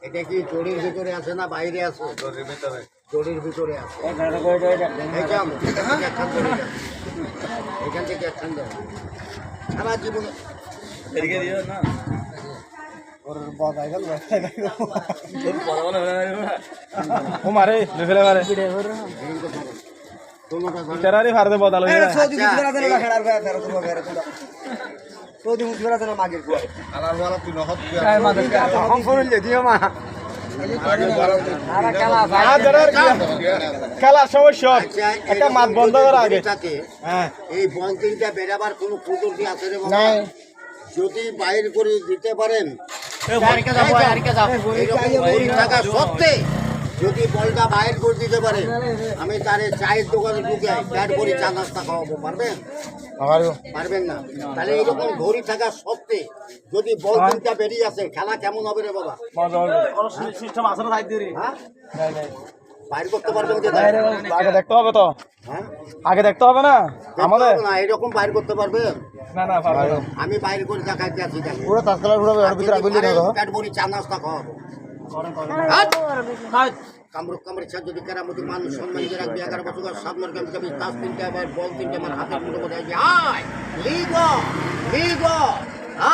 এটা কি জড়ির ভিতরে আছে না বাইরে আছে? জড়ির ভিতরে আছে। এখান থেকে একখান দেবো সারা জীবনে ও মারে ফেলে মারে তেরারি ফারদে বদল হয়ে যায় খেলার সমস্যা একটা মাঠ বন্ধ করা আগে এই বল তিনটা বেরাবার কোনো পদ্ধতি আছে রে বাবা? যদি বাইর করে দিতে পারেন থাকা সত্ত্বে যদি বলটা বাইর করে দিতে পারে আমি তারে চায়ের দোকানে ঢুকে চার করে চা নাস্তা খাওয়াবো, পারবেন? পারবেন না। তাহলে এইরকম ঘড়ি থাকা সত্ত্বে যদি বল তিনটা বেরিয়ে আসে খেলা কেমন হবে রে বাবা? বাইর করতে পারবেন? আগে দেখতে হবে তো, আগে দেখতে হবে না আমাদের না এরকম বাইর করতে পারবে না না আমি বাইর করে দেখাইতে আছি পুরো তাৎকাল পেট ভরি চা নাস্তা খাওয়াবো। কামরূপ কামড়ের ছাদ যদি কেরামতি মানুষ সম্মান দিয়ে রাখবে 11 বছর সামনের কাম কবি তাস তিনটে আবার বল তিনটে আমার হাতের মুঠো মধ্যে আছে আয় লিগো লিগো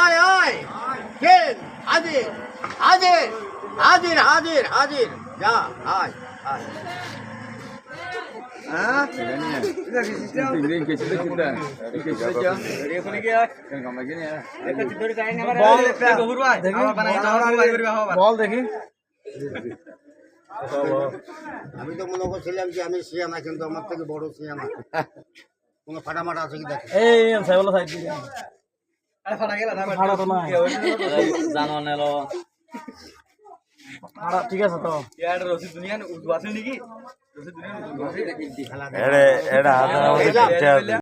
আয় আয় কেন হাজির হাজির হাজির হাজির হাজির যা আয় আয় বল দেখি আমি তো মনে করছিলাম যে আমি সিয়ানা কিন্তু আমার থেকে বড় সিয়ানা কোনো ফাটামাটা আছে কি দেখে এই সাইবল সাইড দিকে আরে ফাটা গেল না ফাটা তো না জানো নেলো ফাটা ঠিক আছে তো ইয়ার রসি দুনিয়া উঠবাছে নাকি রসি দুনিয়া উঠবাছে দেখি এড়ে এড়া হাতে